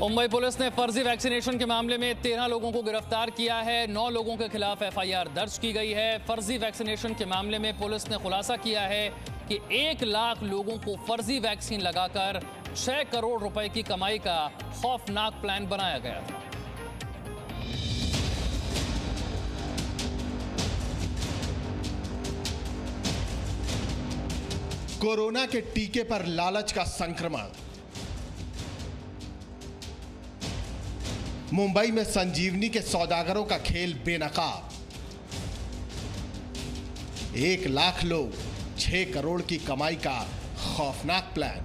Mumbai police ने फर्जी vaccination के मामले में 13 लोगों को गिरफ्तार किया है। 9 लोगों के खिलाफ एफआईआर दर्ज की गई है। फर्जी वैक्सीनेशन के मामले में पुलिस ने खुलासा किया है कि 1 लाख लोगों को फर्जी वैक्सीन लगाकर 6 करोड़ रुपए की कमाई का खौफनाक प्लान बनाया गया था। कोरोना के टीके पर लालच का संक्रमण। मुंबई में संजीवनी के सौदागरों का खेल बेनकाब। 1 लाख लोग, 6 करोड़ की कमाई का खौफनाक प्लान।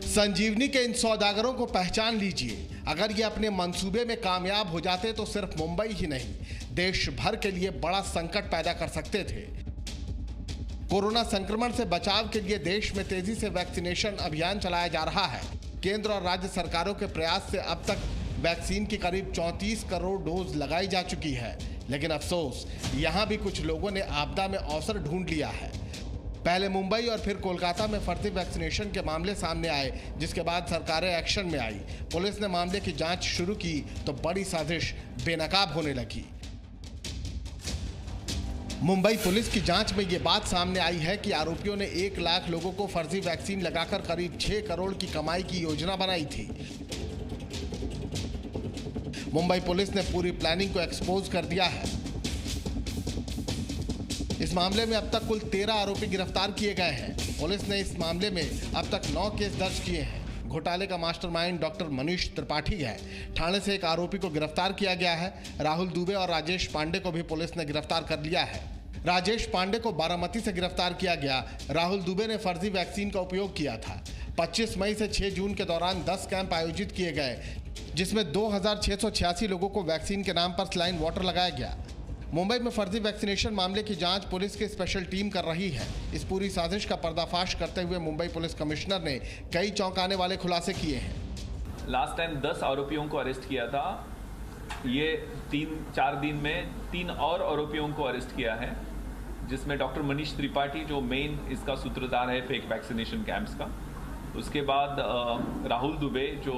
संजीवनी के इन सौदागरों को पहचान लीजिए। अगर ये अपने मंसूबे में कामयाब हो जाते तो सिर्फ मुंबई ही नहीं, देश भर के लिए बड़ा संकट पैदा कर सकते थे। कोरोना संक्रमण से बचाव के लिए देश में तेजी से वैक्सीनेशन अभियान चलाया जा रहा है। केंद्र और राज्य सरकारों के प्रयास से अब तक वैक्सीन की करीब 34 करोड़ डोज लगाई जा चुकी है। लेकिन अफसोस, यहां भी कुछ लोगों ने आपदा में अवसर ढूंढ लिया है। पहले मुंबई और फिर कोलकाता में फर्जी वैक्सीनेशन के मामले सामने आए, जिसके बाद सरकारें एक्शन में आई। पुलिस ने मामले की जांच शुरू की तो बड़ी साजिश बेनकाब होने लगी। मुंबई पुलिस की जांच में ये बात सामने आई है कि आरोपियों ने 1 लाख लोगों को फर्जी वैक्सीन लगाकर करीब 6 करोड़ की कमाई की योजना बनाई थी। मुंबई पुलिस ने पूरी प्लानिंग को एक्सपोज कर दिया है। इस मामले में अब तक कुल 13 आरोपी गिरफ्तार किए गए हैं। पुलिस ने इस मामले में अब तक 9 केस दर्ज किए हैं। घोटाले का मास्टरमाइंड डॉक्टर मनीष त्रिपाठी है। थाने से एक आरोपी को गिरफ्तार किया गया है। राहुल दुबे और राजेश पांडे को भी पुलिस ने गिरफ्तार कर लिया है। राजेश पांडे को बारामती से गिरफ्तार किया गया। राहुल दुबे ने फर्जी वैक्सीन का उपयोग किया था। 25 मई से 6 जून के दौरान 10 कैंप आयोजित किए गए, जिसमें 2686 लोगों को वैक्सीन के नाम पर सलाइन वाटर लगाया गया। मुंबई में फर्जी वैक्सीनेशन मामले की जांच पुलिस की स्पेशल टीम कर रही है। इस पूरी साजिश का पर्दाफाश करते हुए मुंबई पुलिस कमिश्नर ने कई चौंकाने वाले खुलासे किए हैं। लास्ट टाइम 10 आरोपियों को अरेस्ट किया था। ये 3-4 दिन में 3 और आरोपियों को अरेस्ट किया है, जिसमें डॉक्टर मनीष त्रिपाठी जो मेन इसका सूत्रधार है फेक वैक्सीनेशन कैंप्स का। उसके बाद राहुल दुबे जो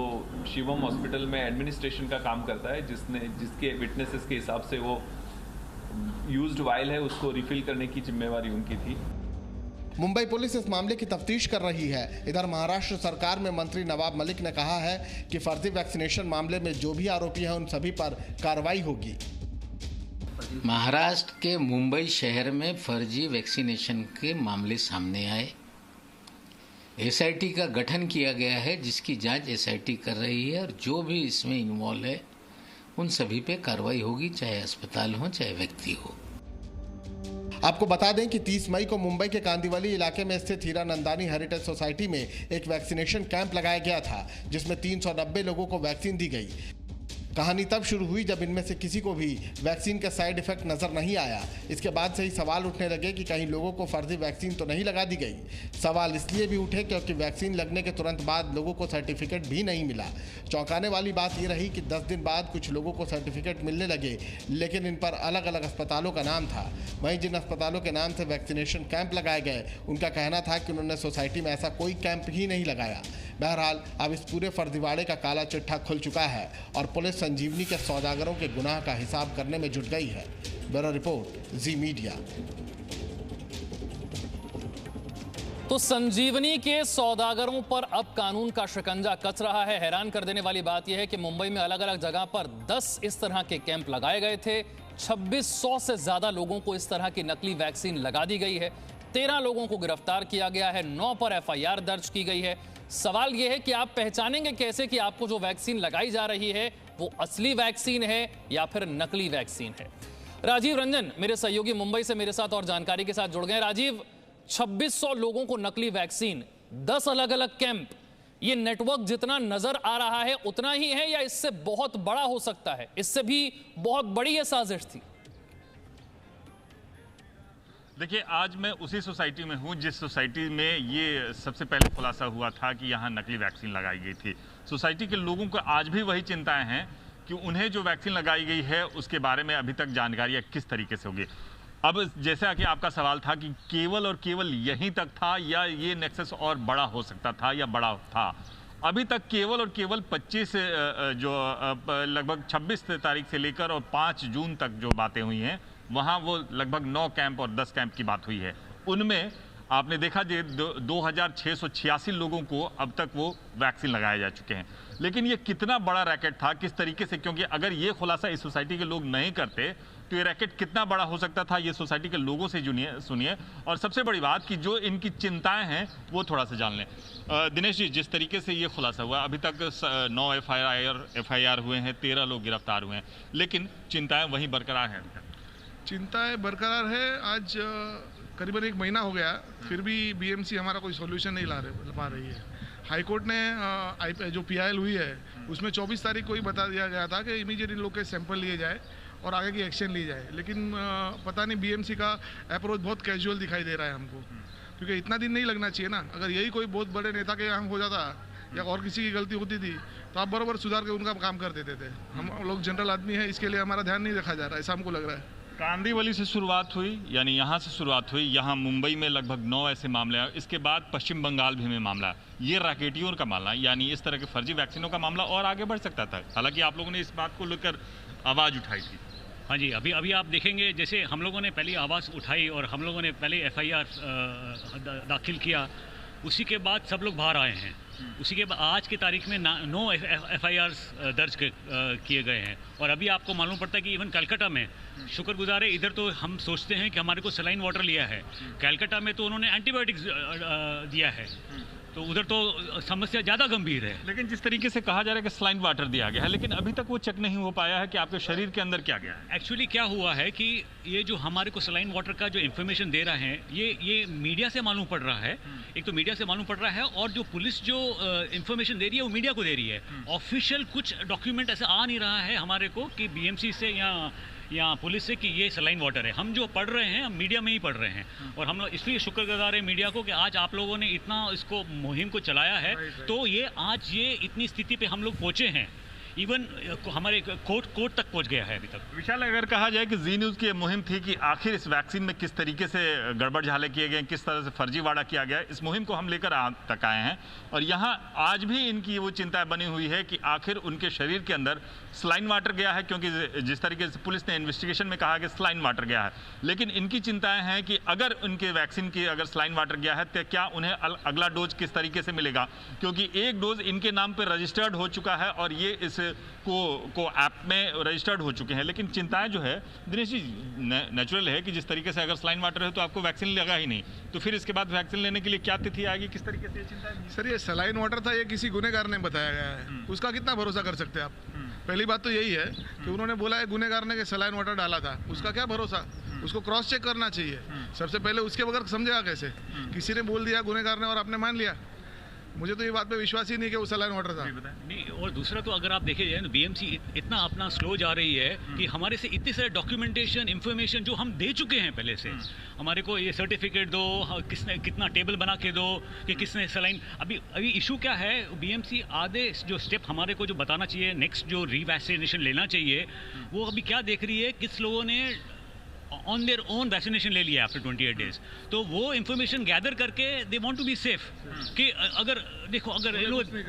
शिवम हॉस्पिटल में एडमिनिस्ट्रेशन का काम करता है, जिसके विटनेसेस के हिसाब से वो यूज्ड वायल है उसको रिफिल करने की जिम्मेवारी उनकी थी। मुंबई पुलिस इस मामले की तफ्तीश कर रही है। इधर महाराष्ट्र सरकार में मंत्री नवाब मलिक ने कहा है कि फर्जी वैक्सीनेशन मामले में जो भी आरोपी हैं उन सभी पर कार्रवाई होगी। महाराष्ट्र के मुंबई शहर में फर्जी वैक्सीनेशन के मामले सामने आए। एसआईटी का गठन किया गया है, जिसकी जांच एसआईटी कर रही है और जो भी इसमें इन्वॉल्व है उन सभी पे कार्रवाई होगी, चाहे अस्पताल हो चाहे व्यक्ति हो। आपको बता दें कि 30 मई को मुंबई के कांदिवली इलाके में स्थित हीरानंदानी हेरिटेज सोसाइटी में एक वैक्सीनेशन कैंप लगाया गया था, जिसमें 390 लोगों को वैक्सीन दी गई। कहानी तब शुरू हुई जब इनमें से किसी को भी वैक्सीन का साइड इफेक्ट नजर नहीं आया। इसके बाद से ही सवाल उठने लगे कि कहीं लोगों को फर्जी वैक्सीन तो नहीं लगा दी गई। सवाल इसलिए भी उठे क्योंकि वैक्सीन लगने के तुरंत बाद लोगों को सर्टिफिकेट भी नहीं मिला। चौंकाने वाली बात ये रही कि 10 दिन बाद कुछ लोगों को सर्टिफिकेट मिलने लगे, लेकिन इन पर अलग अलग अस्पतालों का नाम था। वहीं जिन अस्पतालों के नाम से वैक्सीनेशन कैंप लगाए गए, उनका कहना था कि उन्होंने सोसाइटी में ऐसा कोई कैंप ही नहीं लगाया। बहरहाल अब इस पूरे फर्जीवाड़े का काला चिट्ठा खुल चुका है और पुलिस संजीवनी के सौदागरों के गुनाह का हिसाब करने में जुट गई है। ब्यूरो रिपोर्ट, जी मीडिया। तो संजीवनी के सौदागरों पर अब कानून का शिकंजा कस रहा है। हैरान कर देने वाली बात यह है कि मुंबई में अलग अलग जगह पर 10 इस तरह के कैंप लगाए गए थे। 2600 से ज्यादा लोगों को इस तरह की नकली वैक्सीन लगा दी गई है। 13 लोगों को गिरफ्तार किया गया है। 9 पर एफआईआर दर्ज की गई है। सवाल यह है कि आप पहचानेंगे कैसे कि आपको जो वैक्सीन लगाई जा रही है वो असली वैक्सीन है या फिर नकली वैक्सीन है। राजीव रंजन मेरे सहयोगी मुंबई से मेरे साथ और जानकारी के साथ जुड़ गए। राजीव, 2600 लोगों को नकली वैक्सीन, 10 अलग अलग कैंप, ये नेटवर्क जितना नजर आ रहा है उतना ही है या इससे बहुत बड़ा हो सकता है? इससे भी बहुत बड़ी ये साजिश थी। देखिए, आज मैं उसी सोसाइटी में हूँ जिस सोसाइटी में ये सबसे पहले खुलासा हुआ था कि यहाँ नकली वैक्सीन लगाई गई थी। सोसाइटी के लोगों को आज भी वही चिंताएं हैं कि उन्हें जो वैक्सीन लगाई गई है उसके बारे में अभी तक जानकारी किस तरीके से होगी। अब जैसा कि आपका सवाल था कि केवल और केवल यहीं तक था या ये नेक्सस और बड़ा हो सकता था या बड़ा था, अभी तक केवल और केवल 25 लगभग 26 तारीख से लेकर और 5 जून तक जो बातें हुई हैं, वहाँ वो लगभग 9 कैंप और 10 कैंप की बात हुई है। उनमें आपने देखा कि 2686 लोगों को अब तक वो वैक्सीन लगाए जा चुके हैं। लेकिन ये कितना बड़ा रैकेट था, किस तरीके से, क्योंकि अगर ये खुलासा इस सोसाइटी के लोग नहीं करते तो ये रैकेट कितना बड़ा हो सकता था, ये सोसाइटी के लोगों से सुनिए। और सबसे बड़ी बात कि जो इनकी चिंताएं हैं वो थोड़ा सा जान लें। दिनेश जी, जिस तरीके से ये खुलासा हुआ, अभी तक 9 FIR हुए हैं, 13 लोग गिरफ्तार हुए हैं, लेकिन चिंताएं वहीं बरकरार हैं। चिंताएं बरकरार है। आज करीबन 1 महीना हो गया, फिर भी BMC हमारा कोई सॉल्यूशन नहीं ला पा रही है। हाईकोर्ट ने जो PIL हुई है उसमें 24 तारीख को ही बता दिया गया था कि इमीडिएट इन लोग के सैंपल लिए जाए और आगे की एक्शन ली जाए, लेकिन पता नहीं BMC का अप्रोच बहुत कैजुअल दिखाई दे रहा है हमको, क्योंकि इतना दिन नहीं लगना चाहिए ना। अगर यही कोई बहुत बड़े नेता के यहाँ हो जाता या और किसी की गलती होती थी तो आप बराबर सुधार के उनका काम कर देते थे। हम लोग जनरल आदमी है, इसके लिए हमारा ध्यान नहीं रखा जा रहा, ऐसा हमको लग रहा है। कांदीवली से शुरुआत हुई, यानी यहाँ से शुरुआत हुई, यहाँ मुंबई में लगभग 9 ऐसे मामले आए, इसके बाद पश्चिम बंगाल भी में मामला, ये रैकेटियों का मामला, यानी इस तरह के फर्जी वैक्सीनों का मामला और आगे बढ़ सकता था। हालांकि आप लोगों ने इस बात को लेकर आवाज़ उठाई थी। हाँ जी, अभी आप देखेंगे, जैसे हम लोगों ने पहले आवाज़ उठाई और हम लोगों ने पहले FIR दाखिल किया, उसी के बाद सब लोग बाहर आए हैं। उसी के बाद आज की तारीख में 9 FIRs दर्ज किए गए हैं। और अभी आपको मालूम पड़ता है कि इवन कलकत्ता में, शुक्रगुजार है, इधर तो हम सोचते हैं कि हमारे को सलाइन वाटर लिया है, कलकत्ता में तो उन्होंने एंटीबायोटिक्स दिया है, तो उधर तो समस्या ज़्यादा गंभीर है। लेकिन जिस तरीके से कहा जा रहा है कि सलाइन वाटर दिया गया है, लेकिन अभी तक वो चेक नहीं हो पाया है कि आपके शरीर के अंदर क्या गया है। एक्चुअली क्या हुआ है कि ये जो हमारे को सलाइन वाटर का जो इन्फॉर्मेशन दे रहा है, ये मीडिया से मालूम पड़ रहा है। एक तो मीडिया से मालूम पड़ रहा है, और जो पुलिस जो इन्फॉर्मेशन दे रही है वो मीडिया को दे रही है। ऑफिशियल कुछ डॉक्यूमेंट ऐसा आ नहीं रहा है हमारे को कि BMC से या पुलिस से कि ये सलाइन वाटर है। हम जो पढ़ रहे हैं, हम मीडिया में ही पढ़ रहे हैं, और हम लोग इसलिए शुक्रगुजार है मीडिया को कि आज आप लोगों ने इतना इसको मुहिम को चलाया है, तो ये आज ये इतनी स्थिति पे हम लोग पहुँचे हैं। इवन हमारे कोर्ट तक पहुंच गया है अभी तक। विशाल, अगर कहा जाए कि जी न्यूज़ की मुहिम थी कि आखिर इस वैक्सीन में किस तरीके से गड़बड़ झाले किए गए, किस तरह से फर्जीवाड़ा किया गया, इस मुहिम को हम लेकर तक आए हैं। और यहाँ आज भी इनकी वो चिंताएं बनी हुई है कि आखिर उनके शरीर के अंदर सलाइन वाटर गया है, क्योंकि जिस तरीके से पुलिस ने इन्वेस्टिगेशन में कहा कि सलाइन वाटर गया है, लेकिन इनकी चिंताएं हैं कि अगर उनके वैक्सीन की अगर सलाइन वाटर गया है तो क्या उन्हें अगला डोज किस तरीके से मिलेगा, क्योंकि एक डोज इनके नाम पर रजिस्टर्ड हो चुका है और ये इस को ऐप में रजिस्टर्ड हो चुके हैं। लेकिन चिंताएं जो है दिनेश जी, नेचुरल है कि जिस तरीके से अगर सलाइन वाटर है तो आपको वैक्सीन लगा ही नहीं, तो फिर इसके बाद वैक्सीन लेने के लिए क्या तिथि आएगी, किस तरीके से चिंताएं? सर, ये सलाइन वाटर था, ये किसी गुनहगार ने बताया गया है, उसका कितना भरोसा कर सकते हैं आप? पहली बात तो यही है कि उन्होंने बोला है गुनहगार ने सलाइन वाटर डाला था, उसका क्या भरोसा? उसको क्रॉस चेक करना चाहिए सबसे पहले, उसके बगैर समझेगा कैसे? किसी ने बोल दिया गुनहगार ने और आपने मान लिया। मुझे तो ये बात पे विश्वास ही नहीं कि वो सलाइन वाटर था। नहीं, और दूसरा तो अगर आप देखे जाए ना, BMC इतना अपना स्लो जा रही है कि हमारे से इतने सारे डॉक्यूमेंटेशन इन्फॉर्मेशन जो हम दे चुके हैं पहले से, हमारे को ये सर्टिफिकेट दो, किसने कितना टेबल बना के दो कि किसने सलाइन। अभी इशू क्या है, BMC आधे जो स्टेप हमारे को जो बताना चाहिए, नेक्स्ट जो रीवैक्सीनेशन लेना चाहिए, वो अभी क्या देख रही है, किस लोगों ने ऑन देयर ओन वैक्सीनेशन ले लिया आफ्टर 28 डेज, तो वो इन्फॉर्मेशन गैदर करके they want to be safe कि अगर देखो, अगर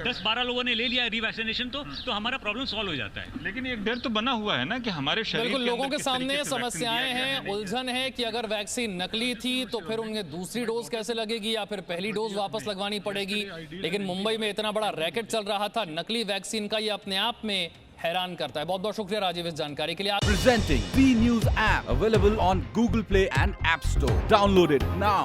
10-12 लोगों ने ले लिया रीवैक्सीनेशन तो हमारा प्रॉब्लम सॉल्व हो जाता है। लेकिन एक डर तो बना हुआ है ना कि हमारे शरीर बिल्कुल, लोगों के सामने समस्याएं हैं, उलझन है कि अगर वैक्सीन नकली थी तो फिर उन्हें दूसरी डोज कैसे लगेगी या फिर पहली डोज वापस लगवानी पड़ेगी। लेकिन मुंबई में इतना बड़ा रैकेट चल रहा था नकली वैक्सीन का, ये अपने आप में हैरान करता है। बहुत बहुत शुक्रिया राजीव इस जानकारी के लिए। Presenting B News app available on Google Play and App Store. Download it now.